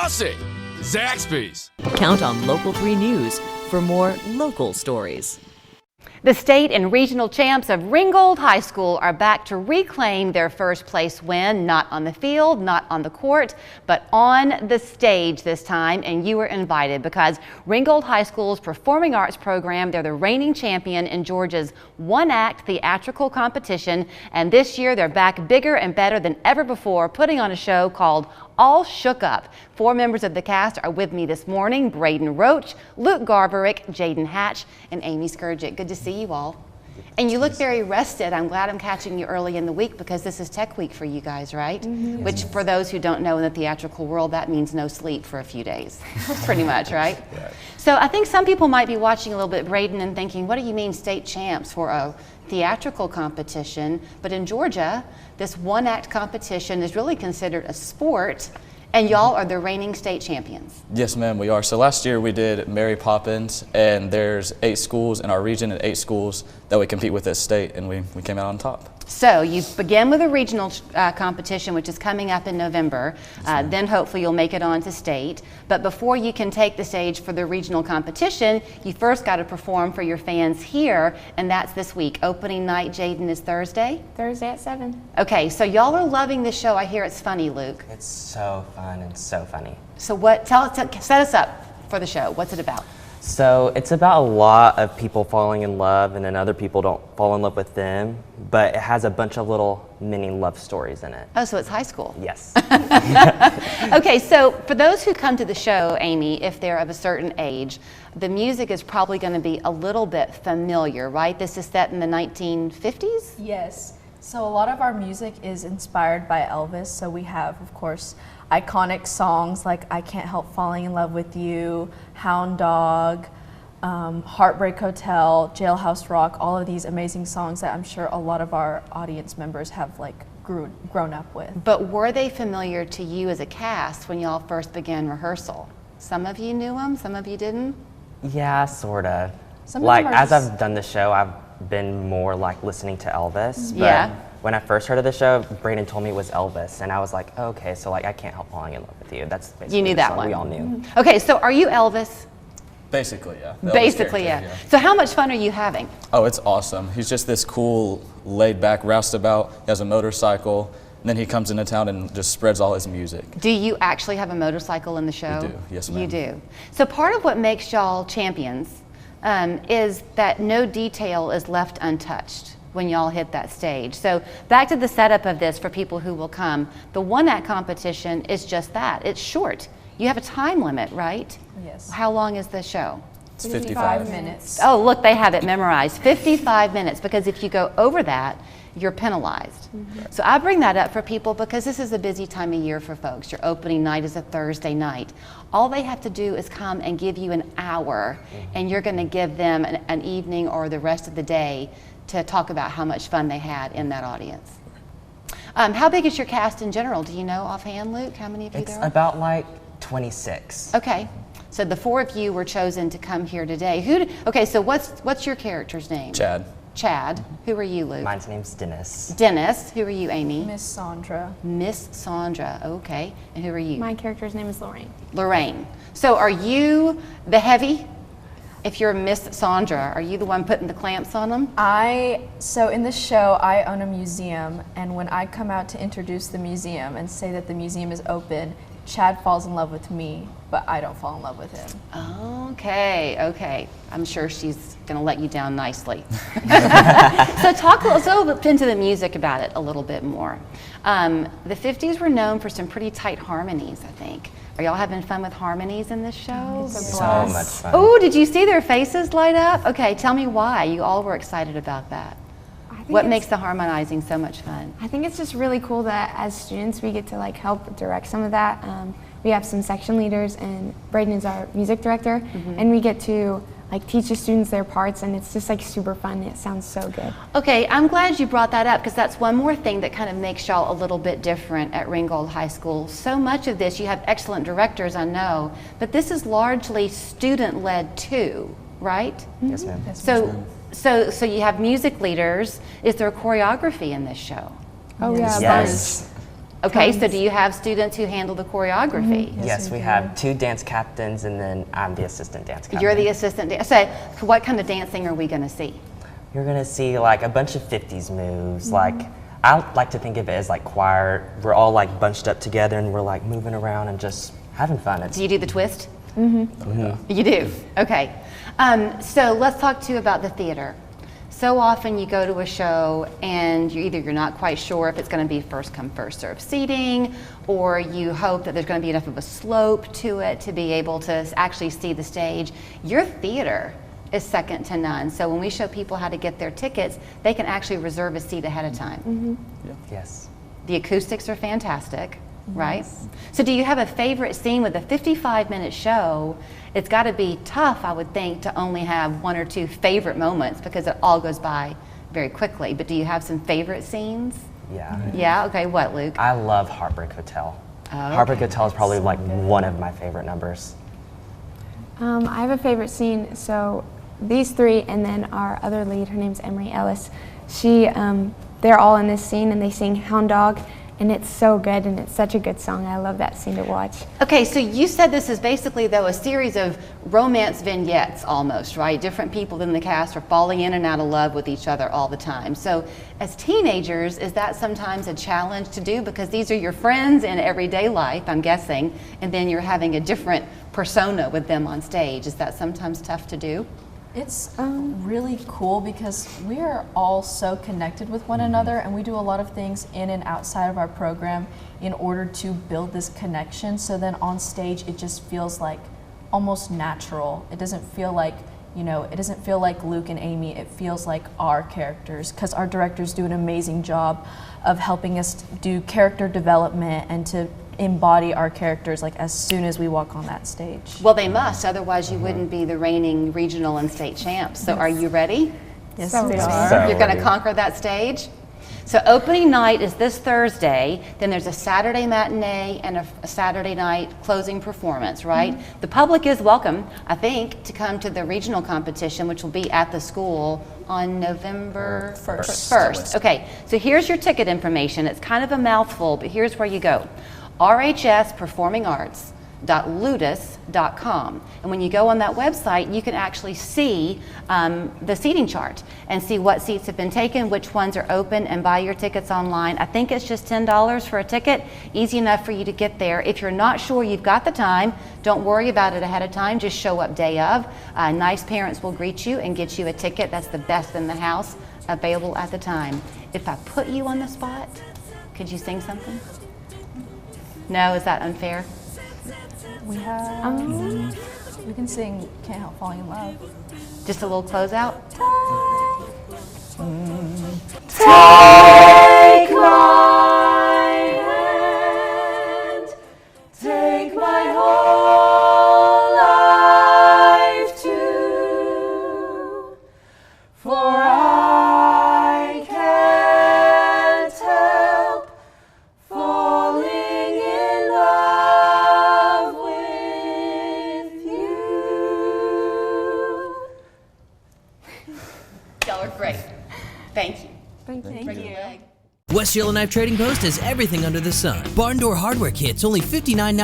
Discussing Zaxby's. Count on Local 3 News for more local stories. The state and regional champs of Ringgold High School are back to reclaim their first place win, not on the field, not on the court, but on the stage this time. And you were invited because Ringgold High School's performing arts program, they're the reigning champion in Georgia's one-act theatrical competition. And this year they're back bigger and better than ever before, putting on a show called All Shook Up. 4 members of the cast are with me this morning: Braden Roach, Luke Garberick, Jaden Hatch, and Amy Skirjic. Good to see you all. And you look very rested. I'm glad I'm catching you early in the week because this is Tech Week for you guys, right? Mm-hmm. Which, for those who don't know, in the theatrical world, that means no sleep for a few days, pretty much, right? Right. So I think some people might be watching a little bit, Braden, and thinking, what do you mean state champs for a theatrical competition? But in Georgia, this one-act competition is really considered a sport. And y'all are the reigning state champions. Yes, ma'am, we are. So last year we did Mary Poppins, and there's 8 schools in our region and 8 schools that we compete with as state, and we came out on top. So you begin with a regional competition, which is coming up in November. Then hopefully you'll make it on to state. But before you can take the stage for the regional competition, you first got to perform for your fans here, and that's this week. Opening night, Jaden, is Thursday? Thursday at 7. Okay, so y'all are loving the show. I hear it's funny, Luke. It's so fun and so funny. So set us up for the show. What's it about? So it's about a lot of people falling in love, and then other people don't fall in love with them, but it has a bunch of little mini love stories in it. Oh, so it's high school. Yes. Okay, so for those who come to the show, Amy, if they're of a certain age, the music is probably going to be a little bit familiar, right? This is set in the 1950s? Yes. So a lot of our music is inspired by Elvis. So we have, of course, iconic songs like I Can't Help Falling in Love with You, Hound Dog, Heartbreak Hotel, Jailhouse Rock, all of these amazing songs that I'm sure a lot of our audience members have grown up with. But were they familiar to you as a cast when y'all first began rehearsal? Some of you knew them, some of you didn't? Yeah, sorta. As I've done the show, I've been more listening to Elvis. But yeah. When I first heard of the show, Brayden told me it was Elvis, and I was like, oh, okay, so I Can't Help Falling in Love with You. That's basically you knew that one. We all knew. Mm-hmm. Okay, so are you Elvis? Basically, yeah. Basically, yeah. So how much fun are you having? Oh, it's awesome. He's just this cool, laid-back roustabout. He has a motorcycle, and then he comes into town and just spreads all his music. Do you actually have a motorcycle in the show? We do, yes, ma'am. You do. So part of what makes y'all champions is that no detail is left untouched when y'all hit that stage. So back to the setup of this for people who will come. The one-act competition is just that. It's short. You have a time limit, right? Yes. How long is the show? It's 55 minutes. Oh, look, they have it memorized. 55 minutes, because if you go over that, you're penalized. Mm-hmm. So I bring that up for people because this is a busy time of year for folks. Your opening night is a Thursday night. All they have to do is come and give you an hour, and you're going to give them an evening or the rest of the day to talk about how much fun they had in that audience. How big is your cast in general? Do you know offhand, Luke? How many of you there are? It's about 26. Okay. So the 4 of you were chosen to come here today. Okay, so what's your character's name? Chad. Chad. Who are you, Luke? My name's Dennis. Dennis. Who are you, Amy? Miss Sandra. Miss Sandra. Okay. And who are you? My character's name is Lorraine. Lorraine. So are you the heavy? If you're Miss Sandra, are you the one putting the clamps on them? So in the show, I own a museum, and when I come out to introduce the museum and say that the museum is open, Chad falls in love with me, but I don't fall in love with him. Okay. I'm sure she's going to let you down nicely. Let's go into the music about it a little bit more. The 50s were known for some pretty tight harmonies, I think. Are y'all having fun with harmonies in this show? So much fun. Oh, did you see their faces light up? Okay, tell me why. You all were excited about that. What makes the harmonizing so much fun? I think it's just really cool that as students we get to help direct some of that. We have some section leaders, and Braden is our music director, and we get to teach the students their parts, and it's just super fun. It sounds so good. Okay, I'm glad you brought that up because that's one more thing that kind of makes y'all a little bit different at Ringgold High School. So much of this, you have excellent directors, I know, but this is largely student-led too, right? Yes, ma'am. So you have music leaders. Is there choreography in this show? Oh yeah, yes. Okay, so do you have students who handle the choreography? Yes, we have 2 dance captains, and then I'm the assistant dance captain. You're the assistant. So what kind of dancing are we going to see? You're gonna see like a bunch of 50s moves. Like, I like to think of it as like choir. We're all like bunched up together and we're like moving around and just having fun. Do you do the twist? You do? Okay. So let's talk to you about the theater. So often you go to a show and you're not quite sure if it's going to be first come first serve seating, or you hope that there's going to be enough of a slope to it to be able to actually see the stage. Your theater is second to none. So when we show people how to get their tickets, they can actually reserve a seat ahead of time. Yes. The acoustics are fantastic, right? So do you have a favorite scene with a 55-minute show? It's got to be tough, I would think, to only have 1 or 2 favorite moments because it all goes by very quickly. But do you have some favorite scenes? Yeah. Yeah, okay, what, Luke? I love Heartbreak Hotel. Oh, Heartbreak Hotel is probably like one of my favorite numbers. I have a favorite scene. So these 3, and then our other lead, her name's Emery Ellis. They're all in this scene, and they sing Hound Dog, and it's so good, and it's such a good song. I love that scene to watch. Okay, so you said this is basically, though, a series of romance vignettes almost, right? Different people in the cast are falling in and out of love with each other all the time. So as teenagers, is that sometimes a challenge to do? Because these are your friends in everyday life, I'm guessing, and then you're having a different persona with them on stage. Is that sometimes tough to do? It's really cool because we are all so connected with one another, and we do a lot of things in and outside of our program in order to build this connection. So then on stage, it just feels like almost natural. It doesn't feel like, it doesn't feel like Luke and Amy. It feels like our characters, because our directors do an amazing job of helping us do character development and to embody our characters like as soon as we walk on that stage. Well, they must, otherwise you wouldn't be the reigning regional and state champs. So are you ready? Yes, So we ready. are. You're going to conquer that stage? So opening night is this Thursday, then there's a Saturday matinee and a Saturday night closing performance, right? The public is welcome, I think, to come to the regional competition, which will be at the school on November 1st. Okay, so here's your ticket information. It's kind of a mouthful, but here's where you go. rhsperformingarts.ludus.com, and when you go on that website, you can actually see the seating chart and see what seats have been taken, which ones are open, and buy your tickets online. I think it's just $10 for a ticket, easy enough for you to get there. If you're not sure you've got the time, don't worry about it ahead of time, just show up day of. Nice parents will greet you and get you a ticket. That's the best in the house available at the time. If I put you on the spot, could you sing something? No, is that unfair? We have, we can sing Can't Help Falling in Love. Just a little closeout? Take my hand, take my whole life too, for I can't help falling in love with you. Y'all are great. Thank you. Thank you. West Yellowknife Trading Post has everything under the sun. Barn door hardware kits only $59.99.